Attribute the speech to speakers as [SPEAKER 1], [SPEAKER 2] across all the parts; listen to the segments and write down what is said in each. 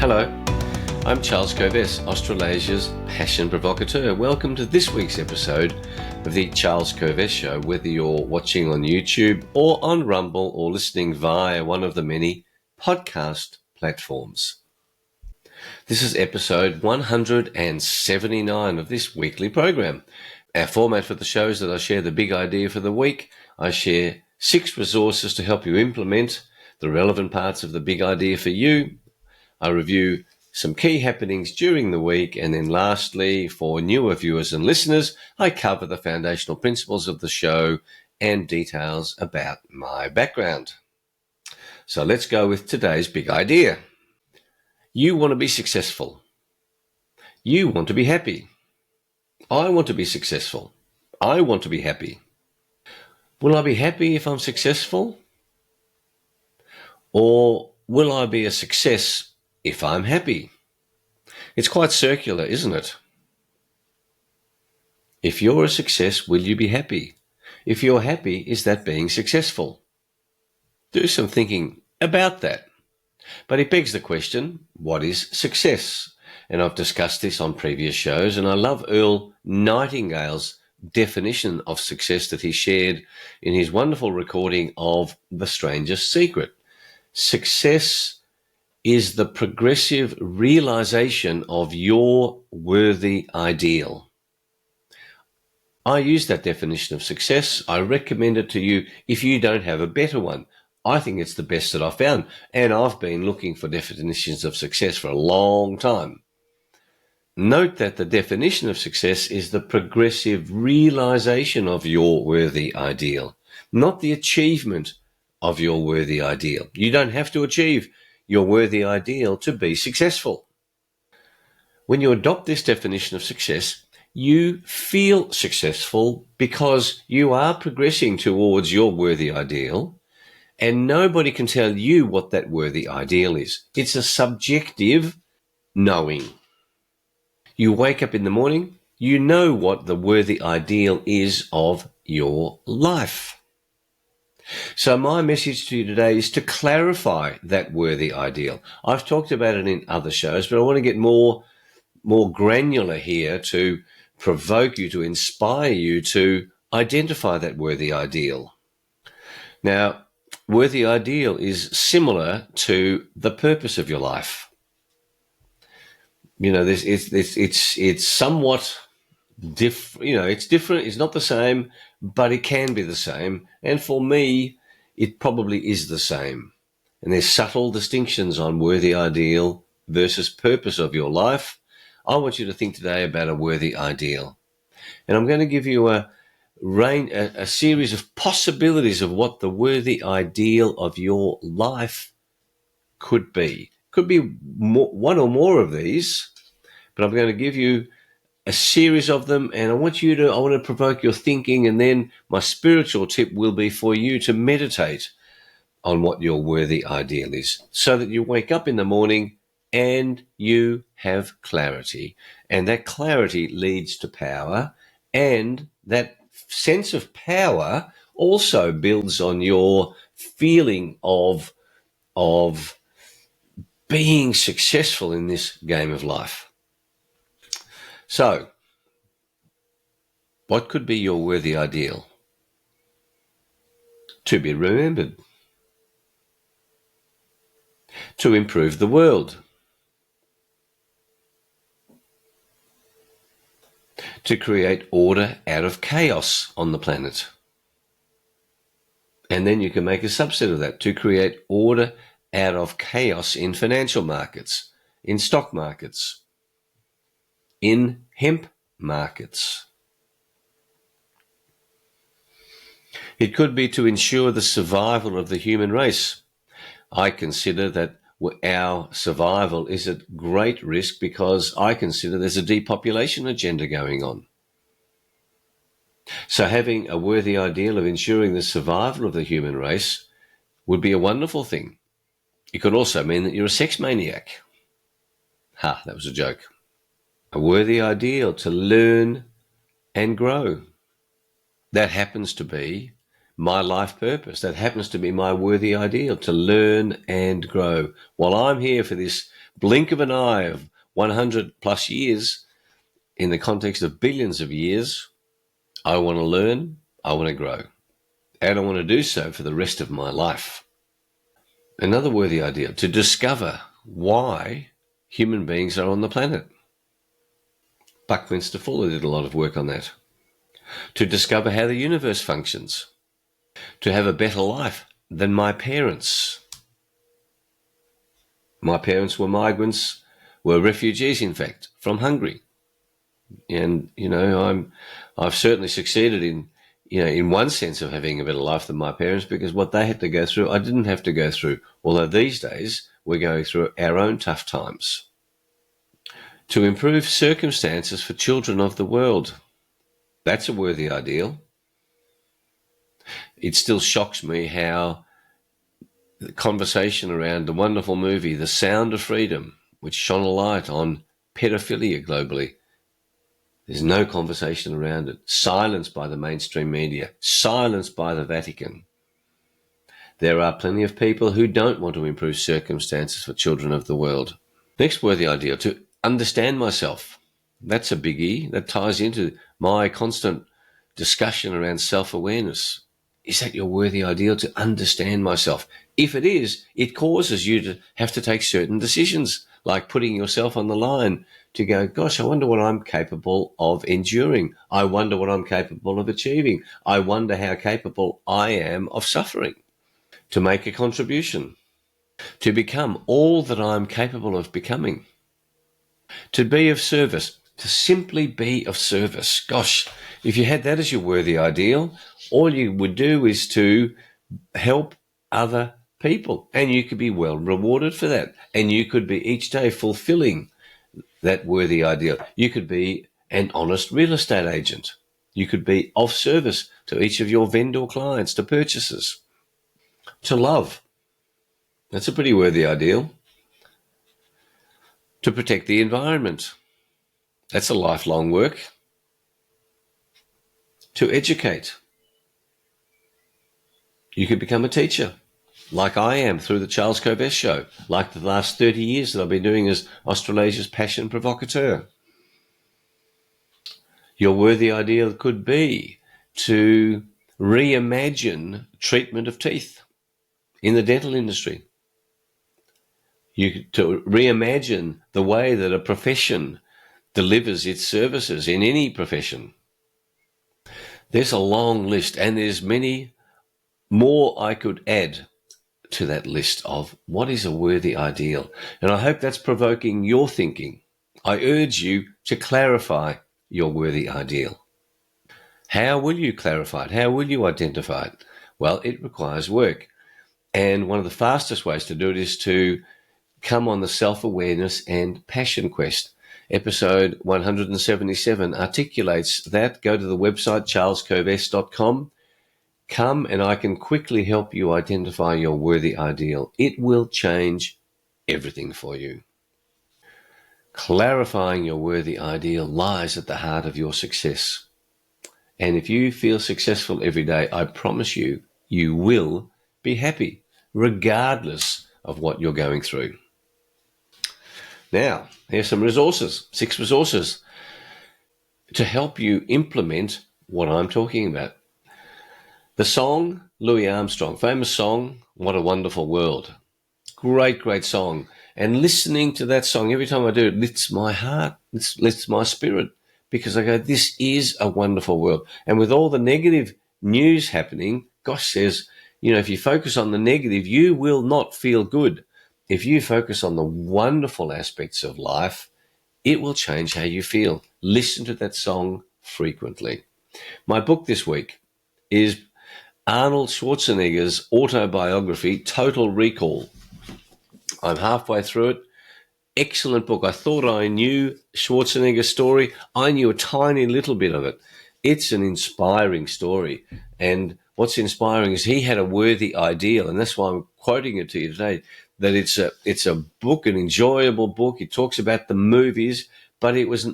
[SPEAKER 1] Hello, I'm Charles Kovess, Australasia's passion provocateur. Welcome to this week's episode of the Charles Kovess Show, whether you're watching on YouTube or on Rumble or listening via one of the many podcast platforms. This is episode 179 of this weekly program. Our format for the show is that I share the big idea for the week. I share 6 resources to help you implement the relevant parts of the big idea for you. I review some key happenings during the week, and then lastly, for newer viewers and listeners, I cover the foundational principles of the show and details about my background. So let's go with today's big idea. You want to be successful. You want to be happy. I want to be successful. I want to be happy. Will I be happy if I'm successful? Or will I be a success if I'm happy? It's quite circular, isn't it? If you're a success, will you be happy? If you're happy, is that being successful? Do some thinking about that. But it begs the question, what is success? And I've discussed this on previous shows, and I love Earl Nightingale's definition of success that he shared in his wonderful recording of The Strangest Secret. Success is the progressive realization of your worthy ideal. I use that definition of success. I recommend it to you if you don't have a better one. I think it's the best that I've found, and I've been looking for definitions of success for a long time. Note that the definition of success is the progressive realization of your worthy ideal, not the achievement of your worthy ideal. You don't have to achieve your worthy ideal to be successful. When you adopt this definition of success, you feel successful because you are progressing towards your worthy ideal, and nobody can tell you what that worthy ideal is. It's a subjective knowing. You wake up in the morning, you know what the worthy ideal is of your life. So my message to you today is to clarify that worthy ideal. I've talked about it in other shows, but I want to get more granular here to provoke you, to inspire you to identify that worthy ideal. Now, worthy ideal is similar to the purpose of your life. You know, it's somewhat different. You know, it's different. It's not the same, but it can be the same. And for me, it probably is the same. And there's subtle distinctions on worthy ideal versus purpose of your life. I want you to think today about a worthy ideal. And I'm going to give you a series of possibilities of what the worthy ideal of your life could be. Could be one or more of these, but I'm going to give you a series of them, and I want to provoke your thinking, and then my spiritual tip will be for you to meditate on what your worthy ideal is, so that you wake up in the morning and you have clarity, and that clarity leads to power, and that sense of power also builds on your feeling of being successful in this game of life. So, what could be your worthy ideal? To be remembered. To improve the world. To create order out of chaos on the planet. And then you can make a subset of that. To create order out of chaos in financial markets, in stock markets, in hemp markets. It could be to ensure the survival of the human race. I consider that our survival is at great risk because I consider there's a depopulation agenda going on. So having a worthy ideal of ensuring the survival of the human race would be a wonderful thing. It could also mean that you're a sex maniac. Ha, that was a joke. A worthy ideal to learn and grow. That happens to be my life purpose. That happens to be my worthy ideal, to learn and grow. While I'm here for this blink of an eye of 100 plus years, in the context of billions of years, I want to learn, I want to grow, and I want to do so for the rest of my life. Another worthy idea, to discover why human beings are on the planet. Buckminster Fuller did a lot of work on that. To discover how the universe functions. To have a better life than my parents. My parents were migrants, were refugees, in fact, from Hungary. And, I've certainly succeeded in one sense of having a better life than my parents, because what they had to go through, I didn't have to go through. Although these days we're going through our own tough times. To improve circumstances for children of the world. That's a worthy ideal. It still shocks me how the conversation around the wonderful movie The Sound of Freedom, which shone a light on pedophilia globally, there's no conversation around it. Silenced by the mainstream media, silenced by the Vatican. There are plenty of people who don't want to improve circumstances for children of the world. Next worthy ideal, to understand myself. That's a biggie. That ties into my constant discussion around self-awareness. Is that your worthy ideal, to understand myself? If it is, it causes you to have to take certain decisions, like putting yourself on the line to go, gosh, I wonder what I'm capable of enduring. I wonder what I'm capable of achieving. I wonder how capable I am of suffering. To make a contribution. To become all that I'm capable of becoming. To be of service. To simply be of service. Gosh, if you had that as your worthy ideal, all you would do is to help other people, and you could be well rewarded for that. And you could be each day fulfilling that worthy ideal. You could be an honest real estate agent. You could be of service to each of your vendor clients, to purchasers. To love. That's a pretty worthy ideal. To protect the environment. That's a lifelong work. To educate. You could become a teacher, like I am through the Charles Kovess Show, like the last 30 years that I've been doing as Australasia's passion provocateur. Your worthy ideal could be to reimagine treatment of teeth in the dental industry. To reimagine the way that a profession delivers its services in any profession. There's a long list, and there's many more I could add to that list of what is a worthy ideal. And I hope that's provoking your thinking. I urge you to clarify your worthy ideal. How will you clarify it? How will you identify it? Well, it requires work. And one of the fastest ways to do it is to come on the self-awareness and passion quest. Episode 177 articulates that. Go to the website, charleskovess.com. Come and I can quickly help you identify your worthy ideal. It will change everything for you. Clarifying your worthy ideal lies at the heart of your success. And if you feel successful every day, I promise you, you will be happy, regardless of what you're going through. Now, here's some resources, 6 resources to help you implement what I'm talking about. The song, Louis Armstrong, famous song, What a Wonderful World. Great, great song. And listening to that song, every time I do it, lifts my heart, lifts my spirit, because I go, this is a wonderful world. And with all the negative news happening, gosh, if you focus on the negative, you will not feel good. If you focus on the wonderful aspects of life, it will change how you feel. Listen to that song frequently. My book this week is Arnold Schwarzenegger's autobiography, Total Recall. I'm halfway through it. Excellent book. I thought I knew Schwarzenegger's story. I knew a tiny little bit of it. It's an inspiring story. And what's inspiring is he had a worthy ideal, and that's why I'm quoting it to you today, that it's a book, an enjoyable book. It talks about the movies, but it was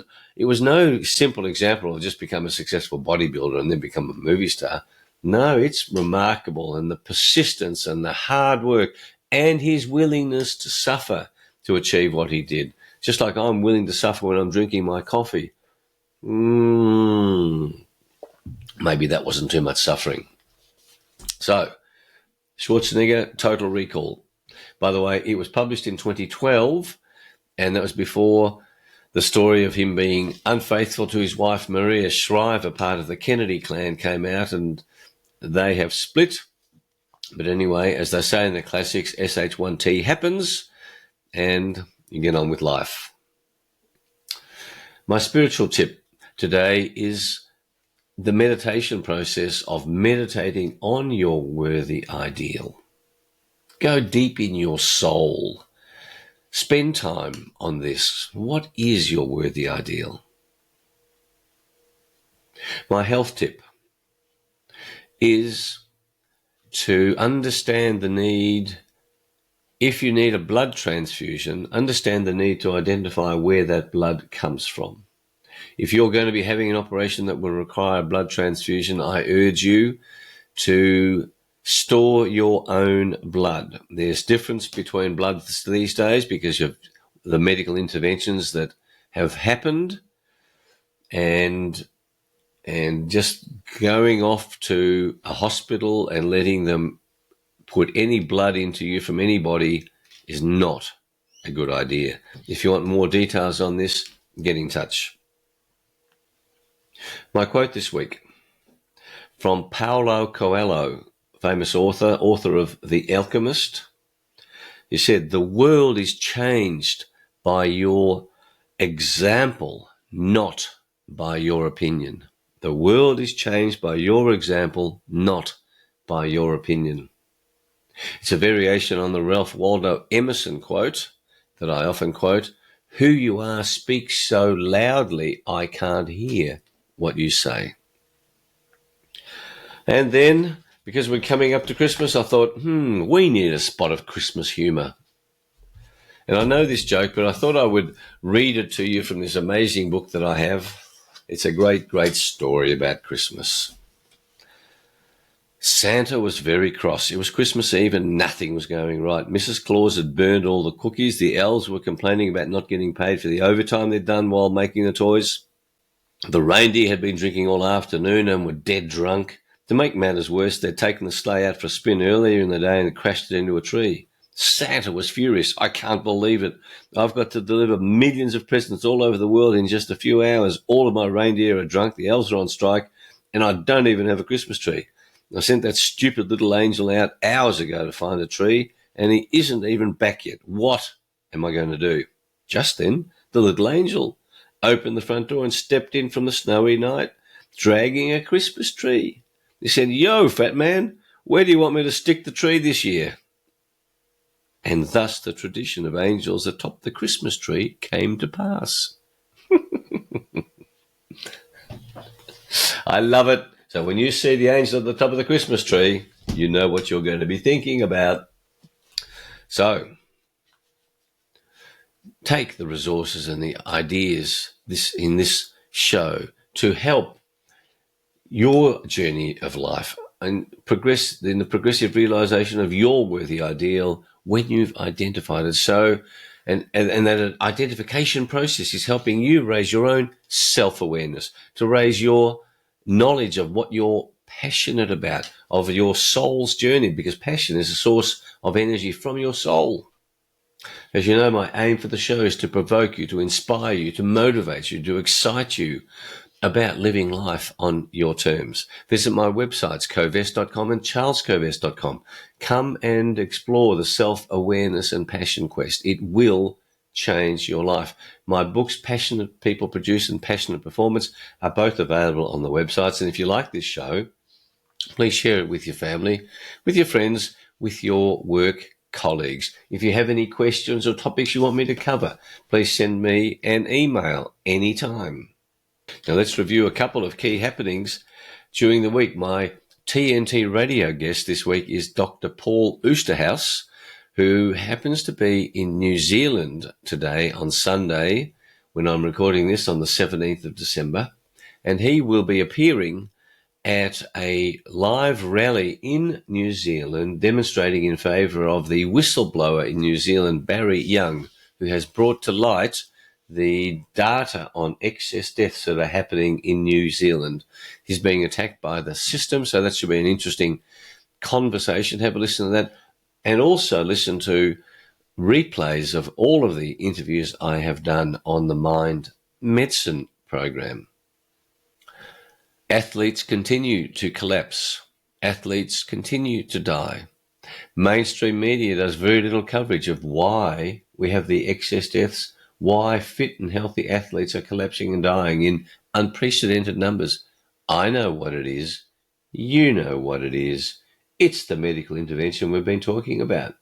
[SPEAKER 1] no simple example of just become a successful bodybuilder and then become a movie star. No, it's remarkable, and the persistence and the hard work and his willingness to suffer to achieve what he did. Just like I'm willing to suffer when I'm drinking my coffee. Maybe that wasn't too much suffering. So, Schwarzenegger, Total Recall. By the way, it was published in 2012, and that was before the story of him being unfaithful to his wife, Maria Shriver, part of the Kennedy clan, came out, and they have split. But anyway, as they say in the classics, SH1T happens, and you get on with life. My spiritual tip today is the meditation process of meditating on your worthy ideal. Go deep in your soul. Spend time on this. What is your worthy ideal? My health tip is to understand the need. If you need a blood transfusion, understand the need to identify where that blood comes from. If you're going to be having an operation that will require a blood transfusion, I urge you to store your own blood. There's difference between blood these days because of the medical interventions that have happened, and just going off to a hospital and letting them put any blood into you from anybody is not a good idea. If you want more details on this, get in touch. My quote this week from Paulo Coelho, famous author of The Alchemist. He said, "The world is changed by your example, not by your opinion." The world is changed by your example, not by your opinion. It's a variation on the Ralph Waldo Emerson quote that I often quote, "Who you are speaks so loudly I can't hear what you say." And then, because we're coming up to Christmas, I thought, we need a spot of Christmas humour. And I know this joke, but I thought I would read it to you from this amazing book that I have. It's a great, great story about Christmas. Santa was very cross. It was Christmas Eve and nothing was going right. Mrs. Claus had burned all the cookies. The elves were complaining about not getting paid for the overtime they'd done while making the toys. The reindeer had been drinking all afternoon and were dead drunk. To make matters worse, they'd taken the sleigh out for a spin earlier in the day and crashed it into a tree. Santa was furious. "I can't believe it. I've got to deliver millions of presents all over the world in just a few hours. All of my reindeer are drunk, the elves are on strike, and I don't even have a Christmas tree. I sent that stupid little angel out hours ago to find a tree, and he isn't even back yet. What am I going to do?" Just then, the little angel opened the front door and stepped in from the snowy night, dragging a Christmas tree. He said, "Yo, fat man, where do you want me to stick the tree this year?" And thus the tradition of angels atop the Christmas tree came to pass. I love it. So when you see the angel at the top of the Christmas tree, you know what you're going to be thinking about. So take the resources and the ideas in this show to help your journey of life and progress in the progressive realization of your worthy ideal when you've identified it. So, and that identification process is helping you raise your own self-awareness, to raise your knowledge of what you're passionate about, of your soul's journey, because passion is a source of energy from your soul. As you know, my aim for the show is to provoke you, to inspire you, to motivate you, to excite you about living life on your terms. Visit my websites, covest.com and charlescovest.com. Come and explore the self-awareness and passion quest. It will change your life. My books, Passionate People Produce and Passionate Performance, are both available on the websites. And if you like this show, please share it with your family, with your friends, with your work colleagues. If you have any questions or topics you want me to cover, please send me an email anytime. Now let's review a couple of key happenings during the week. My TNT radio guest this week is Dr. Paul Oosterhuis, who happens to be in New Zealand today on Sunday, when I'm recording this on the 17th of December, and he will be appearing at a live rally in New Zealand demonstrating in favour of the whistleblower in New Zealand, Barry Young, who has brought to light the data on excess deaths that are happening in New Zealand. He's being attacked by the system, so that should be an interesting conversation. Have a listen to that, and also listen to replays of all of the interviews I have done on the Mind Medicine program. Athletes continue to collapse. Athletes continue to die. Mainstream media does very little coverage of why we have the excess deaths, why fit and healthy athletes are collapsing and dying in unprecedented numbers. I know what it is. You know what it is. It's the medical intervention we've been talking about.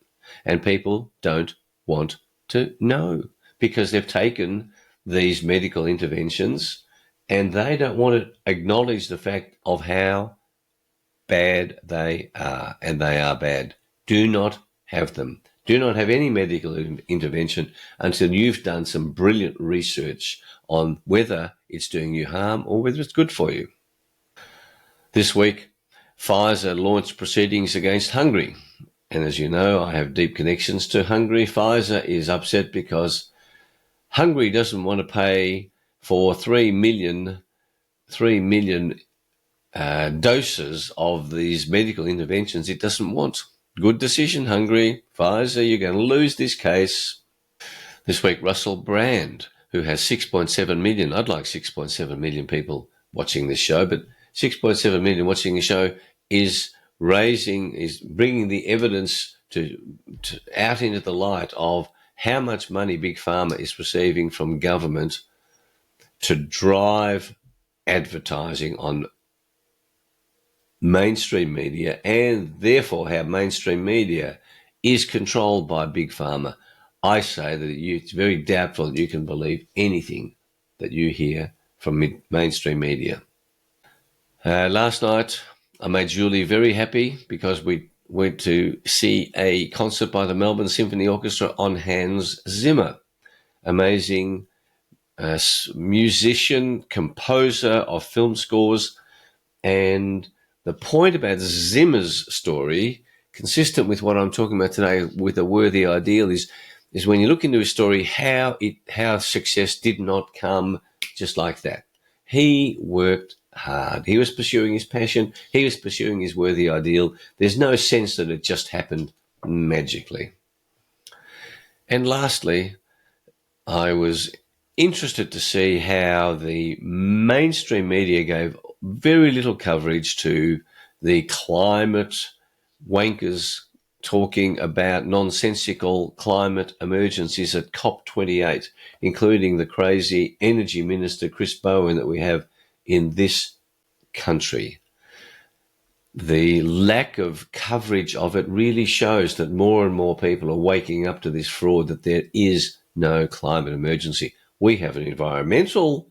[SPEAKER 1] And people don't want to know because they've taken these medical interventions and they don't want to acknowledge the fact of how bad they are, and they are bad. Do not have them. Do not have any medical intervention until you've done some brilliant research on whether it's doing you harm or whether it's good for you. This week, Pfizer launched proceedings against Hungary. And as you know, I have deep connections to Hungary. Pfizer is upset because Hungary doesn't want to pay for 3 million doses of these medical interventions it doesn't want. Good decision, Hungary. Pfizer, you're going to lose this case. This week, Russell Brand, who has 6.7 million, I'd like 6.7 million people watching this show, but 6.7 million watching the show is bringing the evidence to out into the light of how much money Big Pharma is receiving from government to drive advertising on mainstream media, and therefore how mainstream media is controlled by Big Pharma. I say that it's very doubtful that you can believe anything that you hear from mainstream media. Last night, I made Julie very happy because we went to see a concert by the Melbourne Symphony Orchestra on Hans Zimmer. Amazing musician, composer of film scores, and the point about Zimmer's story, consistent with what I'm talking about today with A Worthy Ideal, is when you look into his story, how success did not come just like that. He worked hard. He was pursuing his passion. He was pursuing his worthy ideal. There's no sense that it just happened magically. And lastly, I was interested to see how the mainstream media gave very little coverage to the climate wankers talking about nonsensical climate emergencies at COP28, including the crazy energy minister Chris Bowen that we have in this country. The lack of coverage of it really shows that more and more people are waking up to this fraud, that there is no climate emergency. We have an environmental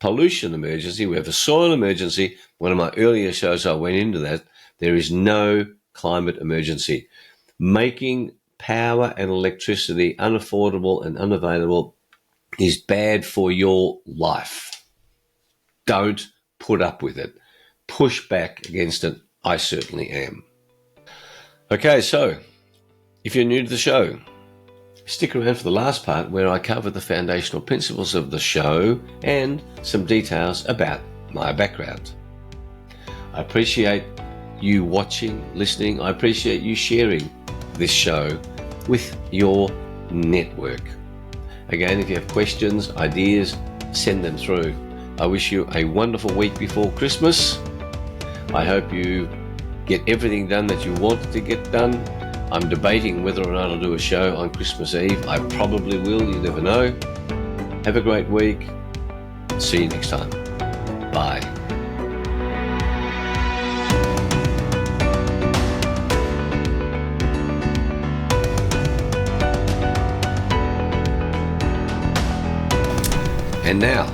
[SPEAKER 1] pollution emergency. We have a soil emergency. One of my earlier shows, I went into that. There is no climate emergency. Making power and electricity unaffordable and unavailable is bad for your life. Don't put up with it. Push back against it. I certainly am. Okay, so if you're new to the show, stick around for the last part where I cover the foundational principles of the show and some details about my background. I appreciate you watching, listening. I appreciate you sharing this show with your network. Again, if you have questions, ideas, send them through. I wish you a wonderful week before Christmas. I hope you get everything done that you wanted to get done. I'm debating whether or not I'll do a show on Christmas Eve. I probably will, you never know. Have a great week. See you next time. Bye. And now,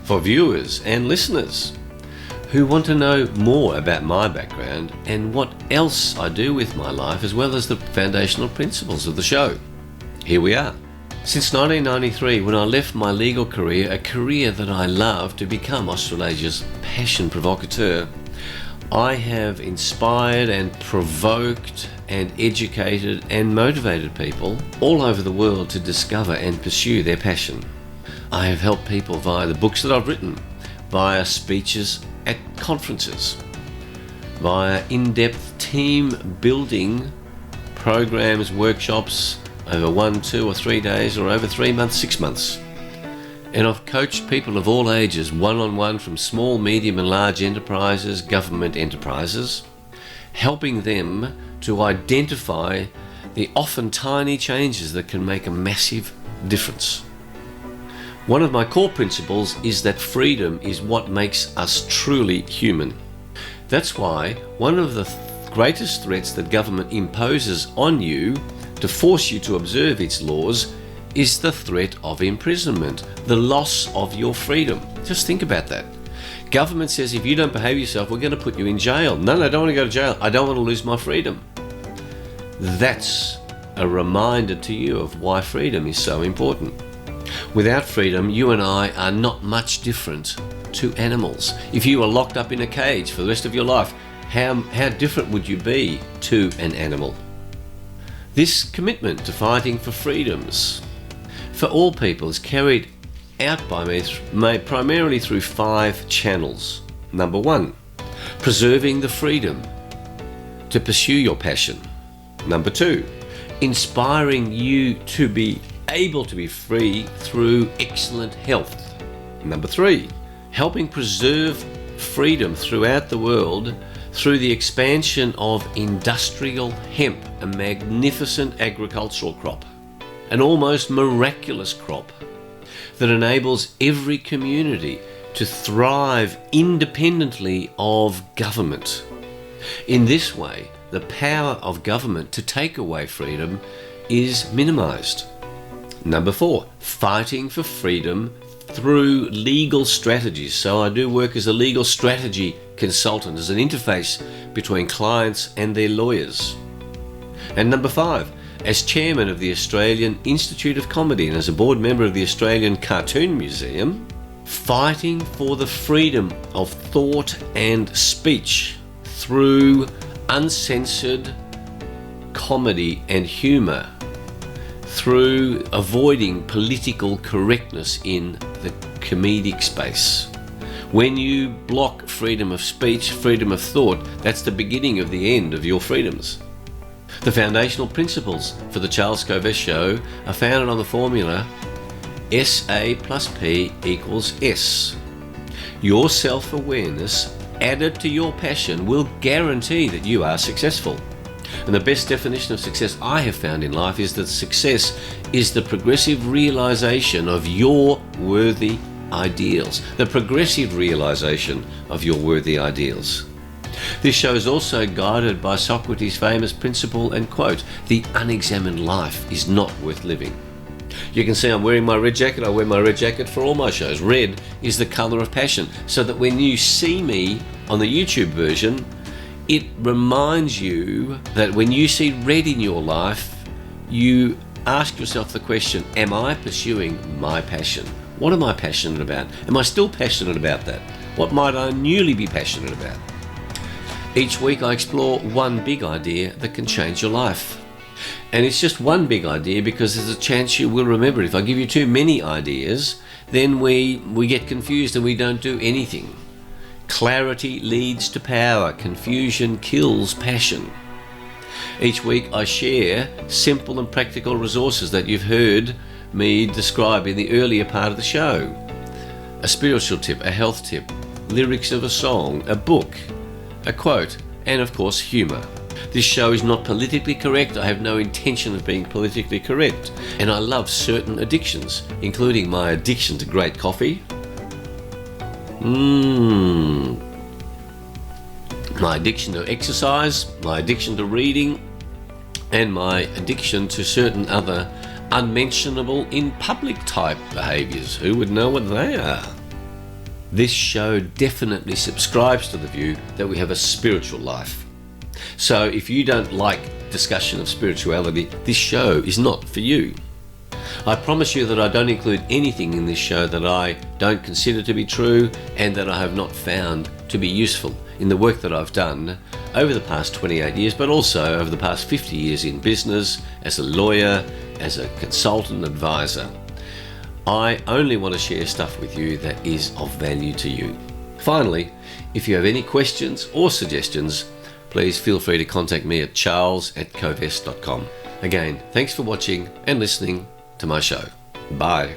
[SPEAKER 1] for viewers and listeners who want to know more about my background and what else I do with my life, as well as the foundational principles of the show. Here we are. Since 1993, when I left my legal career, a career that I love, to become Australasia's passion provocateur, I have inspired and provoked and educated and motivated people all over the world to discover and pursue their passion. I have helped people via the books that I've written, via speeches at conferences, via in-depth team building programs, workshops over 1, 2 or 3 days, or over 3 months, 6 months. And I've coached people of all ages, one-on-one, from small, medium and large enterprises, government enterprises, helping them to identify the often tiny changes that can make a massive difference. One of my core principles is that freedom is what makes us truly human. That's why one of the greatest threats that government imposes on you to force you to observe its laws is the threat of imprisonment, the loss of your freedom. Just think about that. Government says if you don't behave yourself, we're going to put you in jail. No, I don't want to go to jail. I don't want to lose my freedom. That's a reminder to you of why freedom is so important. Without freedom, you and I are not much different to animals. If you were locked up in a cage for the rest of your life, how different would you be to an animal? This commitment to fighting for freedoms for all people is carried out by me primarily through 5 channels. Number 1, preserving the freedom to pursue your passion. Number 2, inspiring you to be able to be free through excellent health. Number 3, helping preserve freedom throughout the world through the expansion of industrial hemp, a magnificent agricultural crop, an almost miraculous crop that enables every community to thrive independently of government. In this way, the power of government to take away freedom is minimized. Number 4, fighting for freedom through legal strategies. So I do work as a legal strategy consultant, as an interface between clients and their lawyers. And number 5, as chairman of the Australian Institute of Comedy and as a board member of the Australian Cartoon Museum, fighting for the freedom of thought and speech through uncensored comedy and humour, through avoiding political correctness in the comedic space. When you block freedom of speech, freedom of thought, that's the beginning of the end of your freedoms. The foundational principles for the Charles Kovess Show are founded on the formula SA plus P equals S. Your self-awareness added to your passion will guarantee that you are successful. And the best definition of success I have found in life is that success is the progressive realization of your worthy ideals. The progressive realization of your worthy ideals. This show is also guided by Socrates' famous principle and quote, "The unexamined life is not worth living." You can see I'm wearing my red jacket. I wear my red jacket for all my shows. Red is the color of passion, so that when you see me on the YouTube version, it reminds you that when you see red in your life, you ask yourself the question, am I pursuing my passion? What am I passionate about? Am I still passionate about that? What might I newly be passionate about? Each week I explore one big idea that can change your life. And it's just one big idea because there's a chance you will remember it. If I give you too many ideas, then we get confused and we don't do anything. Clarity leads to power. Confusion kills passion. Each week I share simple and practical resources that you've heard me describe in the earlier part of the show. A spiritual tip, a health tip, lyrics of a song, a book, a quote, and of course humour. This show is not politically correct. I have no intention of being politically correct. And I love certain addictions, including my addiction to great coffee, my addiction to exercise, my addiction to reading, and my addiction to certain other unmentionable in public type behaviours. Who would know what they are? This show definitely subscribes to the view that we have a spiritual life. So if you don't like discussion of spirituality, this show is not for you. I promise you that I don't include anything in this show that I don't consider to be true and that I have not found to be useful in the work that I've done over the past 28 years, but also over the past 50 years in business, as a lawyer, as a consultant advisor. I only want to share stuff with you that is of value to you. Finally, if you have any questions or suggestions, please feel free to contact me at charles@covest.com. Again, thanks for watching and listening to my show. Bye.